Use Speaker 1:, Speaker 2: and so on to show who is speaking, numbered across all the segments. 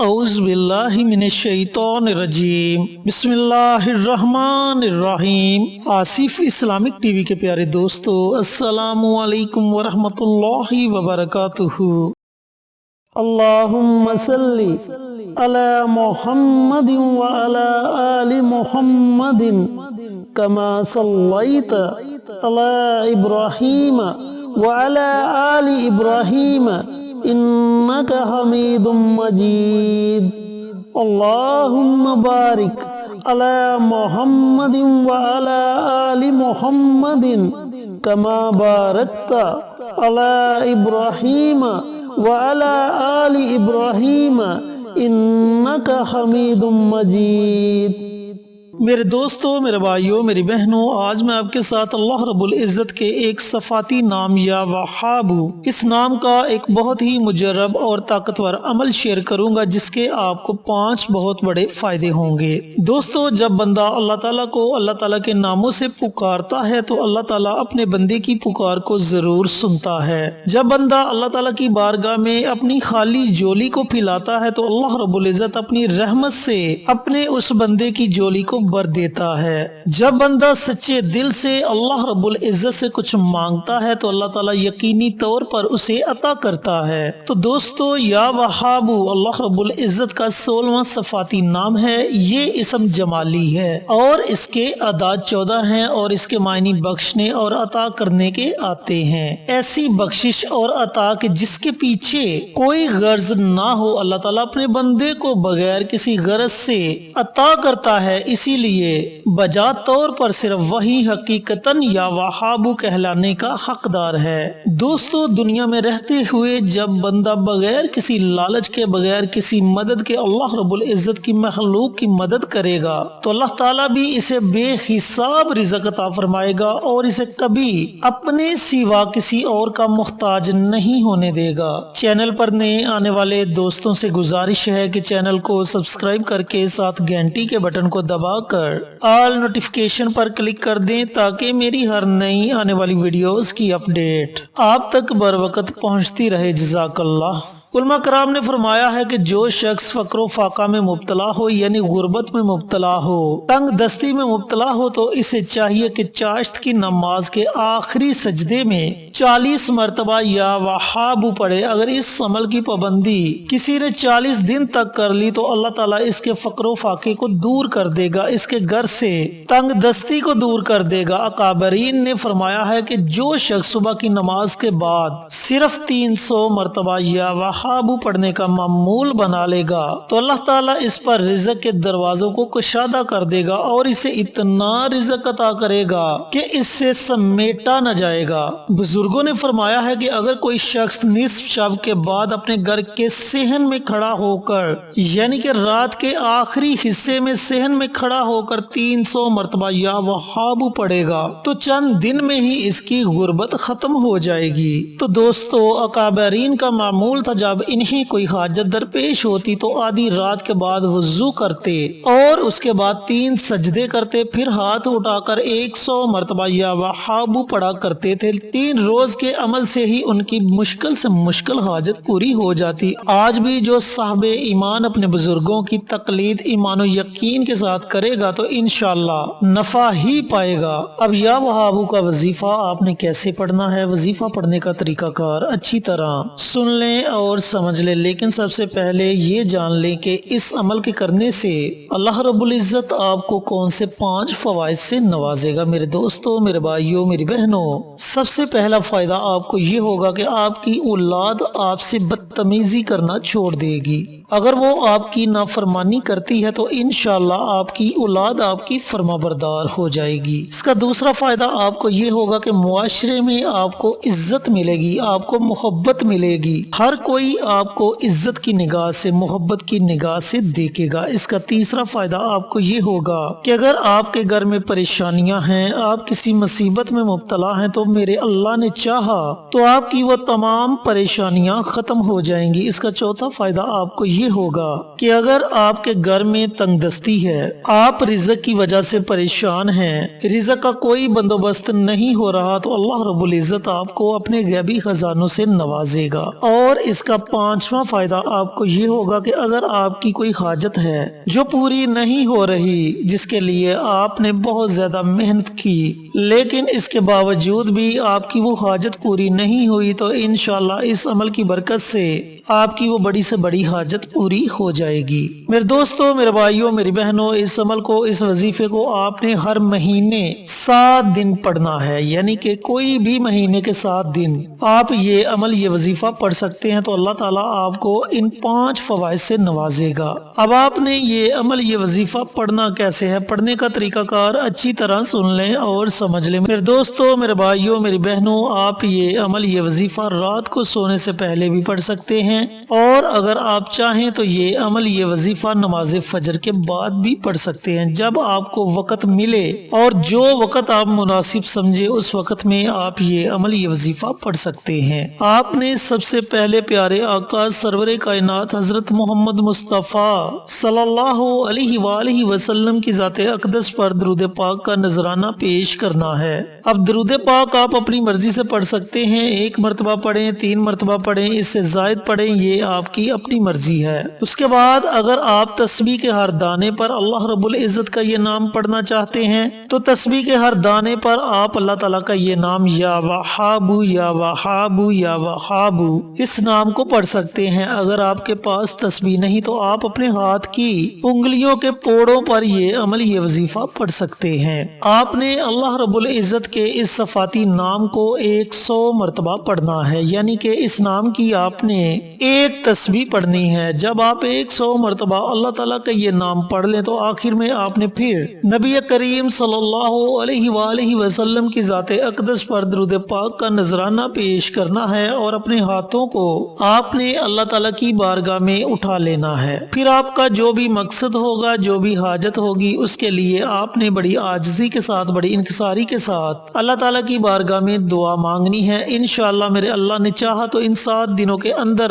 Speaker 1: اعوذ باللہ من الشیطان الرجیم بسم اللہ الرحمن الرحیم۔ آصف اسلامک ٹی وی کے پیارے دوستو، السلام علیکم ورحمۃ اللہ وبرکاتہ۔ اللہم صلی علی محمد وعلی آل محمد کما صلیت علی ابراہیم وعلی آل ابراہیم انک حمید مجید۔ اللہم بارک علی محمد وعلی آل محمد کما بارکت علی ابراہیم وعلی آل ابراہیم انک حمید مجید۔ میرے دوستو، میرے بھائیوں، میری بہنوں، آج میں آپ کے ساتھ اللہ رب العزت کے ایک صفاتی نام یا وہاب، اس نام کا ایک بہت ہی مجرب اور طاقتور عمل شیئر کروں گا جس کے آپ کو 5 بہت بڑے فائدے ہوں گے۔ دوستو، جب بندہ اللہ تعالیٰ کو اللہ تعالیٰ کے ناموں سے پکارتا ہے تو اللہ تعالیٰ اپنے بندے کی پکار کو ضرور سنتا ہے۔ جب بندہ اللہ تعالیٰ کی بارگاہ میں اپنی خالی جولی کو پھیلاتا ہے تو اللہ رب العزت اپنی رحمت سے اپنے اس بندے کی جولی کو بھر دیتا ہے۔ جب بندہ سچے دل سے اللہ رب العزت سے کچھ مانگتا ہے تو اللہ تعالیٰ یقینی طور پر اسے عطا کرتا ہے۔ تو دوستو، یا وہاب اللہ رب العزت کا 16واں صفاتی نام ہے۔ یہ اسم جمالی ہے اور اس کے اعداد 14 ہیں اور اس کے معنی بخشنے اور عطا کرنے کے آتے ہیں۔ ایسی بخشش اور عطا کہ جس کے پیچھے کوئی غرض نہ ہو، اللہ تعالیٰ اپنے بندے کو بغیر کسی غرض سے عطا کرتا ہے۔ اسی لیے بجا طور پر صرف وہی حقیقتاً یا وہاب کہلانے کا حقدار ہے۔ دوستو، دنیا میں رہتے ہوئے جب بندہ بغیر کسی لالچ کے، بغیر کسی مدد کے اللہ رب العزت کی مخلوق کی مدد کرے گا تو اللہ تعالیٰ بھی اسے بے حساب رزق عطا فرمائے گا اور اسے کبھی اپنے سوا کسی اور کا محتاج نہیں ہونے دے گا۔ چینل پر نئے آنے والے دوستوں سے گزارش ہے کہ چینل کو سبسکرائب کر کے ساتھ گھنٹی کے بٹن کو دبا کر آل نوٹیفیکیشن پر کلک کر دیں تاکہ میری ہر نئی آنے والی ویڈیوز کی اپڈیٹ آپ تک بر وقت پہنچتی رہے۔ جزاک اللہ۔ علماء کرام نے فرمایا ہے کہ جو شخص فقر و فاقہ میں مبتلا ہو، یعنی غربت میں مبتلا ہو، تنگ دستی میں مبتلا ہو، تو اسے چاہیے کہ چاشت کی نماز کے آخری سجدے میں 40 مرتبہ یا وہاب پڑھے۔ اگر اس عمل کی پابندی کسی نے 40 دن تک کر لی تو اللہ تعالیٰ اس کے فقر و فاقے کو دور کر دے گا، اس کے گھر سے تنگ دستی کو دور کر دے گا۔ اکابرین نے فرمایا ہے کہ جو شخص صبح کی نماز کے بعد صرف 300 مرتبہ یا وہاب پڑھنے کا معمول بنا لے گا تو اللہ تعالیٰ اس پر رزق کے دروازوں کو کشادہ کر دے گا اور اسے اتنا رزق عطا کرے گا کہ اس سے سمیٹا نہ جائے گا۔ بزرگوں نے فرمایا ہے کہ اگر کوئی شخص نصف شب کے بعد اپنے گھر کے صحن میں کھڑا ہو کر، یعنی کہ رات کے آخری حصے میں صحن میں کھڑا ہو کر 300 مرتبہ یا وہاب پڑھے گا تو چند دن میں ہی اس کی غربت ختم ہو جائے گی۔ تو دوستو، اکابرین کا معمول تھا جب انہیں کوئی حاجت درپیش ہوتی تو آدھی رات کے بعد وضو کرتے اور اس کے بعد 3 سجدے کرتے، پھر ہاتھ اٹھا کر 100 مرتبہ یا وہاب پڑھا کرتے تھے۔ 3 روز کے عمل سے ہی ان کی مشکل سے مشکل حاجت پوری ہو جاتی۔ آج بھی جو صاحب ایمان اپنے بزرگوں کی تقلید ایمان و یقین کے ساتھ کرے گا تو انشاءاللہ نفع ہی پائے گا۔ اب یا وہاب کا وظیفہ آپ نے کیسے پڑھنا ہے، وظیفہ پڑھنے کا طریقہ کار اچھی طرح سن لیں اور سمجھ لیں، لیکن سب سے پہلے یہ جان لیں کہ اس عمل کے کرنے سے اللہ رب العزت آپ کو کون سے 5 فوائد سے نوازے گا۔ میرے دوستو، میرے بھائیوں، میری بہنوں، سب سے پہلا فائدہ آپ کو یہ ہوگا کہ آپ کی اولاد آپ سے بدتمیزی کرنا چھوڑ دے گی۔ اگر وہ آپ کی نافرمانی کرتی ہے تو انشاءاللہ آپ کی اولاد آپ کی فرما بردار ہو جائے گی۔ اس کا دوسرا فائدہ آپ کو یہ ہوگا کہ معاشرے میں آپ کو عزت ملے گی، آپ کو محبت ملے گی، ہر کوئی آپ کو عزت کی نگاہ سے، محبت کی نگاہ سے دیکھے گا۔ اس کا تیسرا فائدہ آپ کو یہ ہوگا کہ اگر آپ کے گھر میں پریشانیاں ہیں، آپ کسی مصیبت میں مبتلا ہیں تو میرے اللہ نے چاہا تو آپ کی وہ تمام پریشانیاں ختم ہو جائیں گی۔ اس کا چوتھا فائدہ آپ کو یہ ہوگا کہ اگر آپ کے گھر میں تنگ دستی ہے، آپ رزق کی وجہ سے پریشان ہیں، رزق کا کوئی بندوبست نہیں ہو رہا، تو اللہ رب العزت آپ کو اپنے غیبی خزانوں سے نوازے گا۔ اور اس کا 5واں فائدہ آپ کو یہ ہوگا کہ اگر آپ کی کوئی حاجت ہے جو پوری نہیں ہو رہی، جس کے لیے آپ نے بہت زیادہ محنت کی لیکن اس کے باوجود بھی آپ کی وہ حاجت پوری نہیں ہوئی، تو انشاءاللہ اس عمل کی برکت سے آپ کی وہ بڑی سے بڑی حاجت پوری ہو جائے گی۔ میرے دوستو، میرے بھائیوں، میری بہنوں، اس عمل کو، اس وظیفے کو آپ نے ہر مہینے 7 دن پڑھنا ہے، یعنی کہ کوئی بھی مہینے کے 7 دن آپ یہ عمل، یہ وظیفہ پڑھ سکتے ہیں، تو اللہ تعالیٰ آپ کو ان 5 فوائد سے نوازے گا۔ اب آپ نے یہ عمل، یہ وظیفہ پڑھنا کیسے ہے، پڑھنے کا طریقہ کار اچھی طرح سن لیں اور سمجھ لیں۔ میرے دوستو، میرے بھائیوں، میری بہنوں، آپ یہ عمل، یہ وظیفہ رات کو سونے سے پہلے بھی پڑھ سکتے ہیں، اور اگر آپ چاہیں تو یہ عمل، یہ وظیفہ نماز فجر کے بعد بھی پڑھ سکتے ہیں۔ جب آپ کو وقت ملے اور جو وقت آپ مناسب سمجھے اس وقت میں آپ یہ عمل، یہ وظیفہ پڑھ سکتے ہیں۔ آپ نے سب سے پہلے پیارے آقا سرور کائنات حضرت محمد مصطفیٰ صلی اللہ علیہ وآلہ وسلم کی ذات اقدس پر درود پاک کا نذرانہ پیش کرنا ہے۔ اب درود پاک آپ اپنی مرضی سے پڑھ سکتے ہیں، 1 مرتبہ پڑھیں، 3 مرتبہ پڑھیں، اس سے زائد پڑھیں، یہ آپ کی اپنی مرضی ہے۔ اس کے بعد اگر آپ تسبیح کے ہر دانے پر اللہ رب العزت کا یہ نام پڑھنا چاہتے ہیں تو تسبیح کے ہر دانے پر آپ اللہ تعالیٰ کا یہ نام یا وہابو یا وہابو یا وہابو اس نام کو پڑھ سکتے ہیں۔ اگر آپ کے پاس تسبیح نہیں تو آپ اپنے ہاتھ کی انگلیوں کے پوڑوں پر یہ عمل، یہ وظیفہ پڑھ سکتے ہیں۔ آپ نے اللہ رب العزت کے اس صفاتی نام کو 100 مرتبہ پڑھنا ہے، یعنی کہ اس نام کی آپ نے 1 تسبیح پڑھنی ہے۔ جب آپ 100 مرتبہ اللہ تعالیٰ کا یہ نام پڑھ لیں تو آخر میں آپ نے پھر نبی کریم صلی اللہ علیہ وآلہ وسلم کی ذات اقدس پر درود پاک کا نذرانہ پیش کرنا ہے اور اپنے ہاتھوں کو آپ نے اللہ تعالیٰ کی بارگاہ میں اٹھا لینا ہے۔ پھر آپ کا جو بھی مقصد ہوگا، جو بھی حاجت ہوگی، اس کے لیے آپ نے بڑی عاجزی کے ساتھ، بڑی انکساری کے ساتھ اللہ تعالیٰ کی بارگاہ میں دعا مانگنی ہے۔ انشاءاللہ میرے اللہ نے چاہا تو ان 7 دنوں کے اندر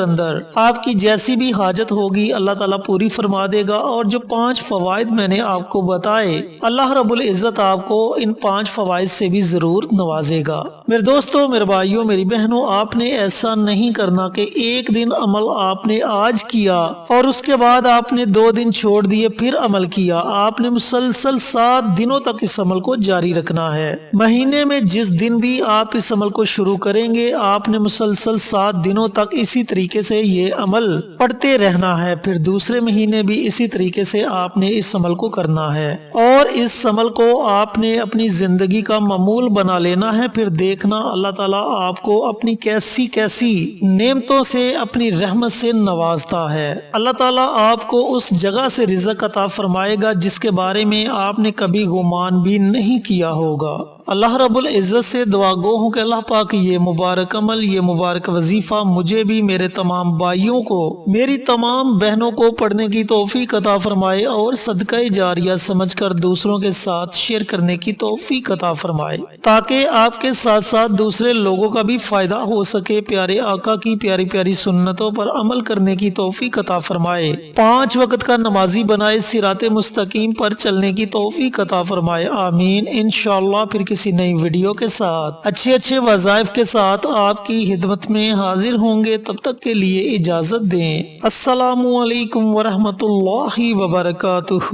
Speaker 1: آپ کی جیسی بھی حاجت ہوگی اللہ تعالیٰ پوری فرما دے گا، اور جو 5 فوائد میں نے آپ کو بتائے، اللہ رب العزت آپ کو ان 5 فوائد سے بھی ضرور نوازے گا۔ میرے دوستو، میرے بھائیوں، میری بہنوں، آپ نے ایسا نہیں کرنا کہ ایک دن عمل آپ نے آج کیا اور اس کے بعد آپ نے 2 دن چھوڑ دیے پھر عمل کیا۔ آپ نے مسلسل 7 دنوں تک اس عمل کو جاری رکھنا ہے۔ مہینے میں جس دن بھی آپ اس عمل کو شروع کریں گے، آپ نے مسلسل 7 دنوں تک اسی طریقے سے یہ عمل پڑھتے رہنا ہے، پھر دوسرے مہینے بھی اسی طریقے سے آپ نے اس عمل کو کرنا ہے، اور اس عمل کو آپ نے اپنی زندگی کا معمول بنا لینا ہے۔ پھر دیکھنا اللہ تعالیٰ آپ کو اپنی کیسی کیسی نعمتوں سے، اپنی رحمت سے نوازتا ہے۔ اللہ تعالیٰ آپ کو اس جگہ سے رزق عطا فرمائے گا جس کے بارے میں آپ نے کبھی گمان بھی نہیں کیا ہوگا۔ اللہ رب العزت سے دعا گو ہوں کہ اللہ پاک یہ مبارک عمل، یہ مبارک وظیفہ مجھے بھی، میرے تمام بھائیوں کو، میری تمام بہنوں کو پڑھنے کی توفیق عطا فرمائے اور صدقہ جاریہ سمجھ کر دوسروں کے ساتھ شیئر کرنے کی توفیق عطا فرمائے، تاکہ آپ کے ساتھ ساتھ دوسرے لوگوں کا بھی فائدہ ہو سکے۔ پیارے آقا کی پیاری پیاری سنتوں پر عمل کرنے کی توفیق عطا فرمائے، 5 وقت کا نمازی بنائے، صراط مستقیم پر چلنے کی توفیق عطا فرمائے، آمین۔ انشاءاللہ پھر کسی نئی ویڈیو کے ساتھ، اچھے وظائف کے ساتھ آپ کی خدمت میں حاضر ہوں گے۔ تب تک کے لیے اجازت دیں۔ السلام علیکم ورحمۃ اللہ وبرکاتہ۔